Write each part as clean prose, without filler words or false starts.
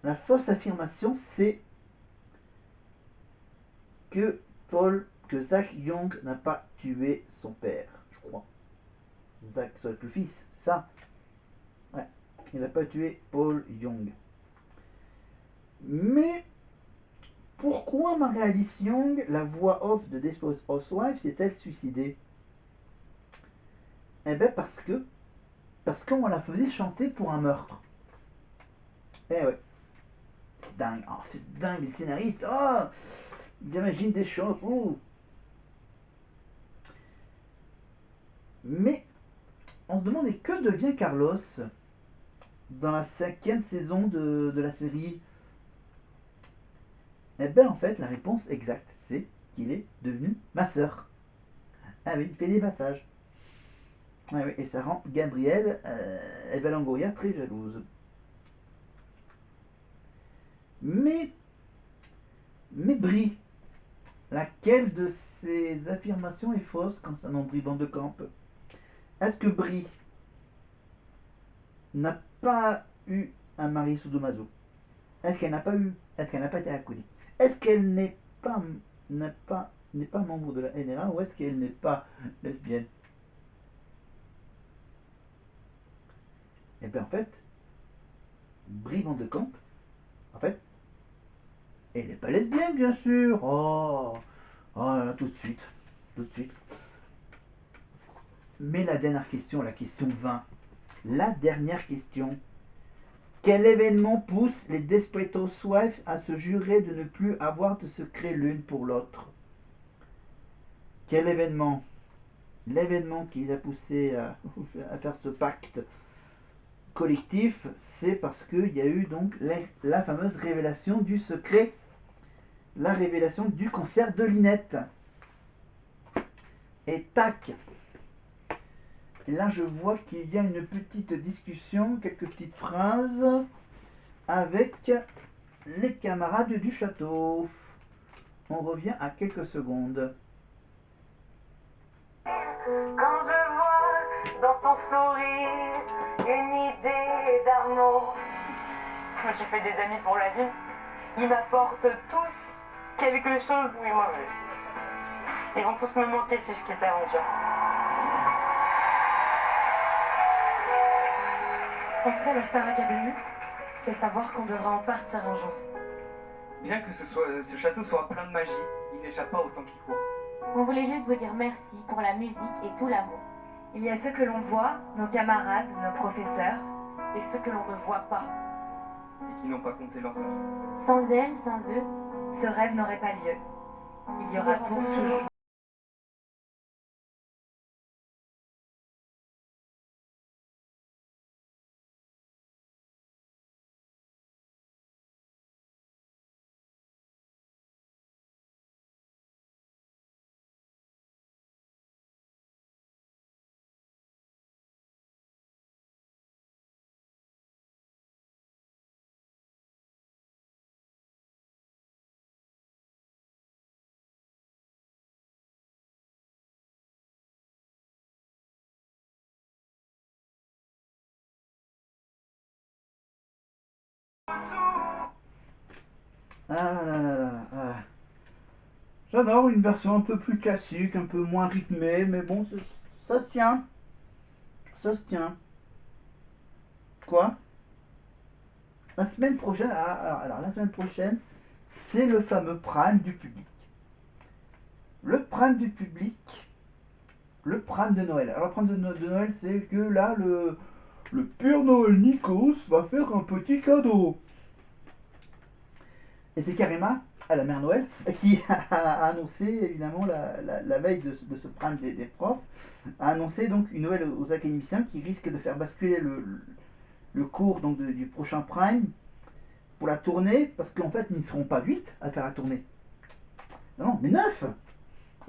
La fausse affirmation, c'est que que Zach Young n'a pas tué son père, je crois. Zach, ça doit être le fils, c'est ça. Ouais, il n'a pas tué Paul Young. Mais pourquoi Marie-Alice Young, la voix off de Desperate Housewives, s'est-elle suicidée? Eh ben parce qu'on la faisait chanter pour un meurtre. Eh ouais, c'est dingue. Oh, c'est dingue, les scénaristes. Oh, ils imaginent des choses. Oh. Mais on se demande mais que devient Carlos dans la cinquième saison de la série? Eh ben en fait, la réponse exacte, c'est qu'il est devenu ma sœur. Ah oui, il fait des passages. Ah oui, et ça rend Gabrielle Longoria très jalouse. Mais, mais Brie, laquelle de ces affirmations est fausse concernant Brie Van de Camp? Est-ce que Brie n'a pas eu un mari sous-domaso? Est-ce qu'elle n'a pas eu? Est-ce qu'elle n'a pas été alcoolique? Est-ce qu'elle n'est pas membre de la NRA ou est-ce qu'elle n'est pas lesbienne? Et bien en fait, Brie Van de Camp, en fait, elle n'est pas lesbienne bien sûr. Oh, oh là, tout de suite, tout de suite. Mais la dernière question, la question 20, la dernière question. Quel événement pousse les Desperate Housewives à se jurer de ne plus avoir de secret l'une pour l'autre? Quel événement? L'événement qui les a poussés à faire ce pacte collectif, c'est parce qu'il y a eu donc la fameuse révélation du secret, la révélation du cancer de Linette. Et tac, et là je vois qu'il y a une petite discussion, quelques petites phrases avec les camarades du château. On revient à quelques secondes. Quand je vois dans ton sourire une idée d'amour. Moi j'ai fait des amis pour la vie. Ils m'apportent tous quelque chose de mauvais. Ils vont tous me manquer si je quitte l'aventure. Entrer à la Star Academy, c'est savoir qu'on devra en partir un jour. Bien que ce château soit plein de magie, il n'échappe pas au temps qui court. On voulait juste vous dire merci pour la musique et tout l'amour. Il y a ceux que l'on voit, nos camarades, nos professeurs, et ceux que l'on ne voit pas. Et qui n'ont pas compté leurs heures. Sans elles, sans eux, ce rêve n'aurait pas lieu. Il y aura pour toujours. Ah là là là. Ah. J'adore une version un peu plus classique, un peu moins rythmée, mais bon, ça se tient. Ça se tient. Quoi? La semaine prochaine, la semaine prochaine, c'est le fameux prime du public. Le prime du public, le prime de Noël. Alors, le prime de Noël, c'est que là, le Père Noël Nikos va faire un petit cadeau. Et c'est Karima, à la mère Noël, qui a annoncé, évidemment, la veille de ce prime des profs, a annoncé donc une nouvelle aux académiciens qui risque de faire basculer le cours donc du prochain prime pour la tournée, parce qu'en fait, ils ne seront pas 8 à faire la tournée. Non, mais 9.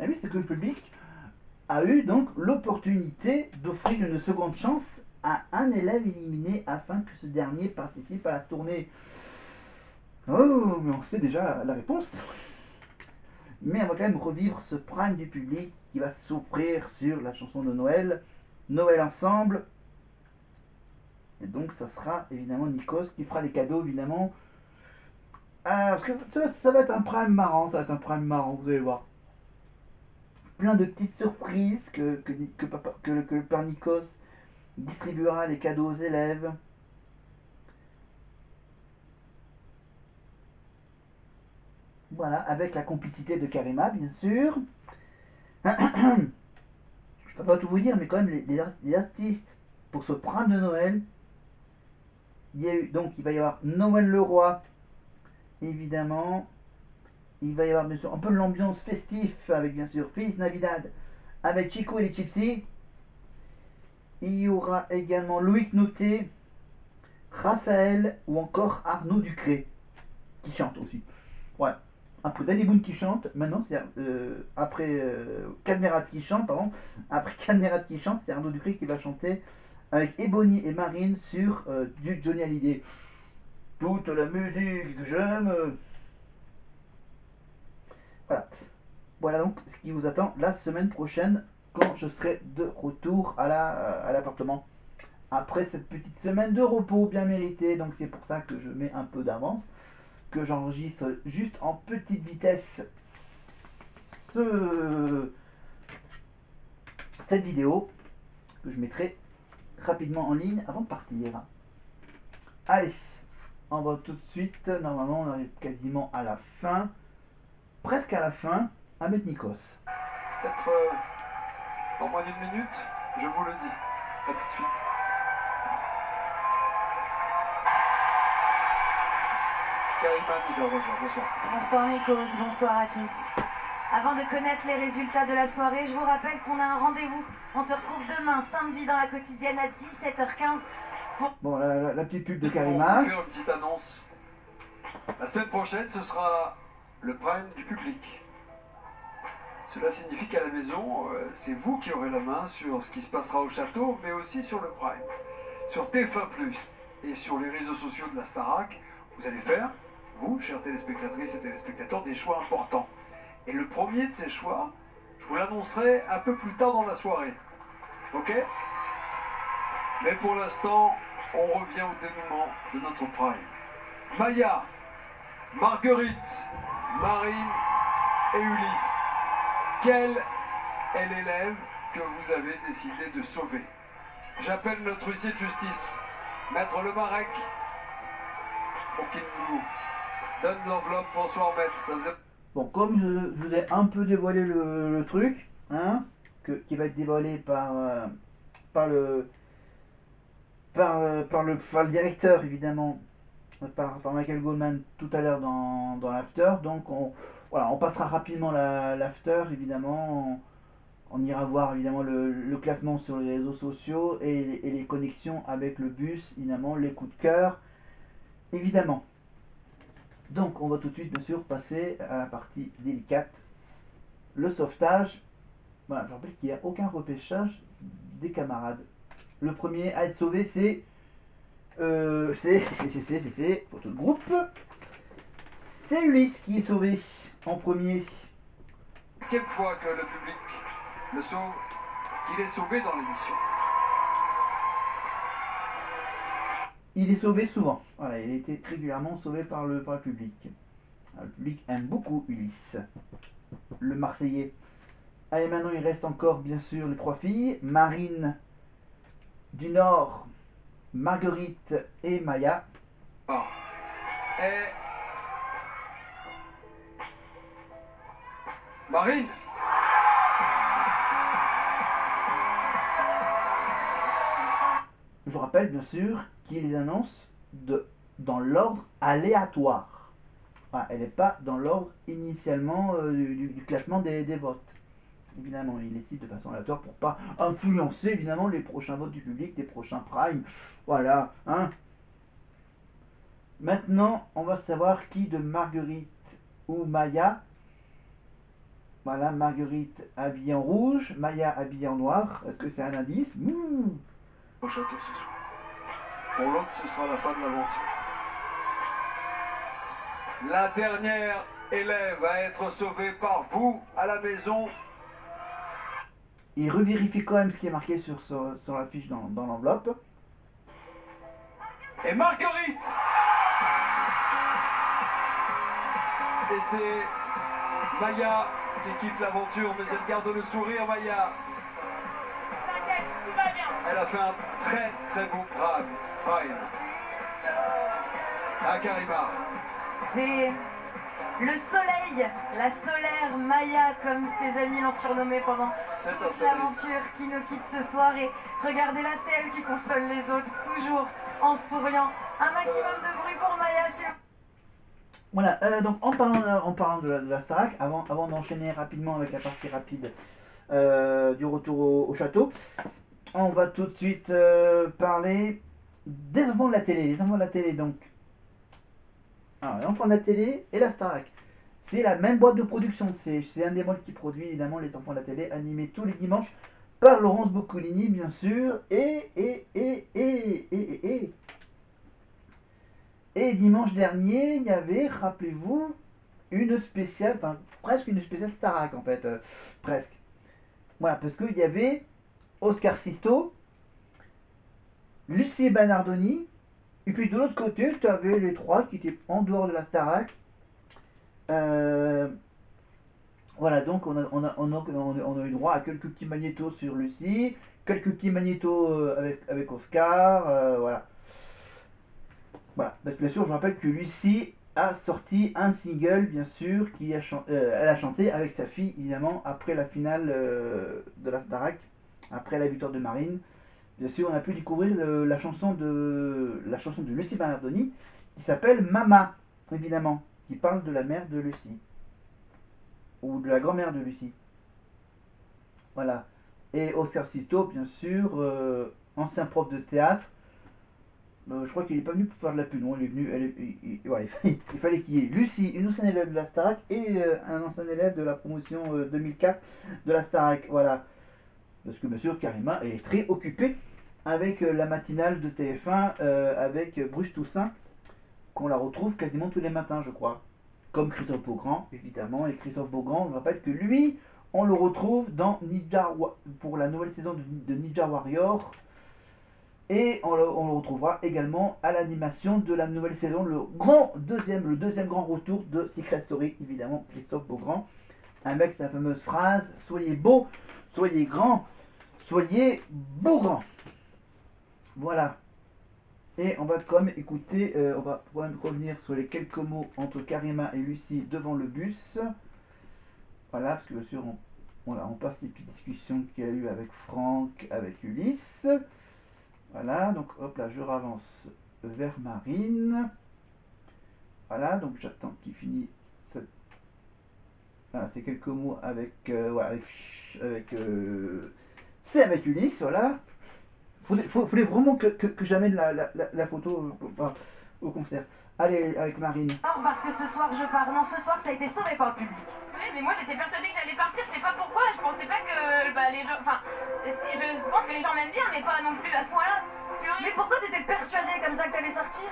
Et oui, c'est que le public a eu donc l'opportunité d'offrir une seconde chance à un élève éliminé afin que ce dernier participe à la tournée. Oh, mais on sait déjà la réponse. Mais on va quand même revivre ce prime du public qui va s'offrir sur la chanson de Noël, Noël ensemble. Et donc ça sera évidemment Nikos qui fera les cadeaux évidemment Parce que ça va être un prime marrant, ça va être un prime marrant, vous allez voir. Plein de petites surprises que le père Nikos distribuera les cadeaux aux élèves. Voilà, avec la complicité de Karima, bien sûr. Je peux pas tout vous dire, mais quand même, les artistes pour ce prime de Noël, il y a eu, donc il va y avoir Noël Leroy, évidemment. Il va y avoir bien sûr un peu l'ambiance festive avec bien sûr Feliz Navidad avec Chico et les Gypsy. Il y aura également Loïc Noté, Raphaël ou encore Arnaud Ducré qui chante aussi. Ouais. Après Danny Boone qui chante, maintenant c'est après Cadmerat qui chante, pardon. Après Cadmerat qui chante, c'est Arnaud Ducré qui va chanter avec Ebony et Marine sur du Johnny Hallyday. Toute la musique que j'aime. Voilà. Voilà donc ce qui vous attend la semaine prochaine quand je serai de retour à l'appartement. Après cette petite semaine de repos bien méritée, donc c'est pour ça que je mets un peu d'avance, que j'enregistre juste en petite vitesse ce, cette vidéo que je mettrai rapidement en ligne avant de partir. Allez, on va tout de suite, normalement on arrive quasiment à la fin, presque à la fin, à mettre Nikos. Peut-être dans moins d'une minute, je vous le dis. A tout de suite. Karima nous a rejoint. Bonsoir. Bonsoir Nikos, bonsoir à tous. Avant de connaître les résultats de la soirée, je vous rappelle qu'on a un rendez-vous. On se retrouve demain, samedi, dans la quotidienne à 17h15. Bon, la petite pub de Pour vous Karima. faire une petite annonce, la semaine prochaine, ce sera le prime du public. Cela signifie qu'à la maison, c'est vous qui aurez la main sur ce qui se passera au château, mais aussi sur le prime. Sur TF1+, et sur les réseaux sociaux de la Starac, vous allez faire, vous, chers téléspectatrices et téléspectateurs, des choix importants. Et le premier de ces choix, je vous l'annoncerai un peu plus tard dans la soirée. Ok? Mais pour l'instant, on revient au dénouement de notre prime. Maya, Marguerite, Marine et Ulysse. Quel est l'élève que vous avez décidé de sauver? J'appelle notre huissier de justice, Maître Lemarec, pour qu'il nous donne l'enveloppe. Bonsoir maître. Ça faisait... Bon, comme je vous ai un peu dévoilé le truc, hein, qui va être dévoilé par le, par le directeur, évidemment, par Michael Goldman tout à l'heure dans l'after. Donc, voilà, on passera rapidement l'after, évidemment. On ira voir, évidemment, le classement sur les réseaux sociaux et les connexions avec le bus, évidemment, les coups de cœur, évidemment. Donc, on va tout de suite, bien sûr, passer à la partie délicate, le sauvetage. Voilà, je rappelle qu'il n'y a aucun repêchage des camarades. Le premier à être sauvé, c'est pour tout le groupe. C'est Ulysse qui est sauvé en premier. Quelle fois que le public le sauve, qu'il est sauvé dans l'émission. Il est sauvé souvent. Voilà, il a été régulièrement sauvé par le public. Alors, le public aime beaucoup Ulysse, le Marseillais. Allez, maintenant il reste encore bien sûr les trois filles. Marine du Nord, Marguerite et Maya. Ah. Et... Marine. Je rappelle bien sûr qu'il les annonce dans l'ordre aléatoire. Enfin, elle n'est pas dans l'ordre initialement du classement des votes. Évidemment, il les cite de façon aléatoire pour pas influencer évidemment les prochains votes du public, les prochains primes. Voilà, hein. Maintenant, on va savoir qui de Marguerite ou Maya. Voilà, Marguerite habillée en rouge, Maya habillée en noir. Est-ce que c'est un indice? Au château ce soir. Pour l'autre, ce sera la fin de l'aventure. La dernière élève à être sauvée par vous à la maison. Il revérifie quand même ce qui est marqué sur la fiche dans l'enveloppe. Et Marguerite. Et c'est Maya qui quitte l'aventure, mais elle garde le sourire, Maya. T'inquiète, tout va bien. Elle a fait un très très beau prime. Ah, Karima. C'est le soleil, la solaire Maya, comme ses amis l'ont surnommée pendant C'est un toute soleil. l'aventure, qui nous quitte ce soir. Et regardez-la, c'est elle qui console les autres, toujours en souriant. Un maximum de bruit pour Maya, s'il vous plaît. Voilà, donc en parlant de la Starac, avant d'enchaîner rapidement avec la partie rapide du retour au château, on va tout de suite parler des enfants de la télé. Les enfants de la télé, donc. Alors, les enfants de la télé et la Starac. C'est la même boîte de production. C'est un des modes qui produit évidemment les enfants de la télé, animés tous les dimanches par Laurence Boccolini, bien sûr. Et dimanche dernier, il y avait, rappelez-vous, une spéciale, enfin presque une spéciale Starac en fait, presque. Voilà, parce qu'il y avait Oscar Sisto, Lucie Bernardoni, et puis de l'autre côté, tu avais les trois qui étaient en dehors de la Starac. Voilà, donc on a eu droit à quelques petits magnétos sur Lucie, quelques petits magnétos avec Oscar, voilà. Voilà, parce que bien sûr, je rappelle que Lucie a sorti un single, bien sûr, elle a chanté avec sa fille, évidemment, après la finale de la Starac, après la victoire de Marine. Bien sûr, on a pu découvrir la chanson de Lucie Bernardoni, qui s'appelle Mama, évidemment, qui parle de la mère de Lucie, ou de la grand-mère de Lucie. Voilà. Et Oscar Sisto, bien sûr, ancien prof de théâtre. Je crois qu'il n'est pas venu pour faire de la pub, non, il est venu. Voilà, il fallait qu'il y ait Lucie, une ancienne élève de la Starac, et un ancien élève de la promotion 2004 de la Starac. Voilà. Parce que bien sûr, Karima est très occupée avec la matinale de TF1 avec Bruce Toussaint, qu'on la retrouve quasiment tous les matins, je crois. Comme Christophe Beaugrand, évidemment. Et Christophe Beaugrand, on rappelle que lui, on le retrouve dans pour la nouvelle saison de Ninja Warrior. Et on le retrouvera également à l'animation de la nouvelle saison, le deuxième grand retour de Secret Story, évidemment, Christophe Beaugrand. Avec sa fameuse phrase: soyez beau, soyez grand, soyez Beaugrand. Voilà. Et on va quand même écouter, on va quand même revenir sur les quelques mots entre Karima et Lucie devant le bus. Voilà, parce que bien sûr, on passe les petites discussions qu'il y a eu avec Franck, avec Ulysse. Voilà, donc hop là, je ravance vers Marine. Voilà, donc j'attends qu'il finisse. Voilà, c'est quelques mots avec. Voilà, c'est avec Ulysse, voilà. Faudrait vraiment que j'amène la photo au concert. Allez, avec Marine. Non, parce que ce soir je pars. Non, ce soir t'as été sauvé par le public. Oui, mais moi j'étais persuadée que j'allais partir, je sais pas pourquoi, je pensais pas que les gens. Enfin, je pense que les gens m'aiment bien, mais pas non plus à ce point-là. Mais pourquoi t'étais persuadée comme ça que t'allais sortir?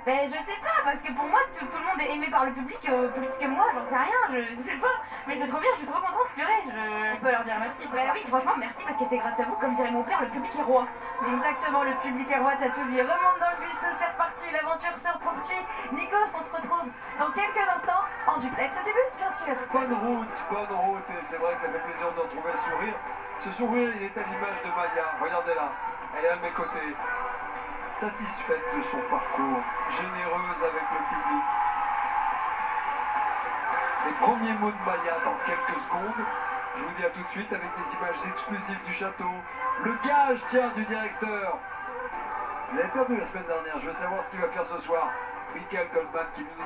Ben je sais pas, parce que pour moi tout le monde est aimé par le public plus que moi, j'en sais rien, je sais pas. Mais c'est trop bien, je suis trop contente, purée. On peut leur dire merci. Ben oui, franchement merci parce que c'est grâce à vous, comme dirait mon père, le public est roi. Exactement, le public est roi, t'as tout dit. Remonte dans le bus, nous c'est reparti, l'aventure se poursuit. Nikos, on se retrouve dans quelques instants en duplex du bus, bien sûr. Bonne route, et c'est vrai que ça fait plaisir de retrouver le sourire. Ce sourire, il est à l'image de Maya, regardez-la, elle est à mes côtés, satisfaite de son parcours, généreuse avec le public. Les premiers mots de Maya dans quelques secondes. Je vous dis à tout de suite avec des images exclusives du château. Le gage, tiens, du directeur. Vous avez perdu la semaine dernière, je veux savoir ce qu'il va faire ce soir. Michael Goldman qui nous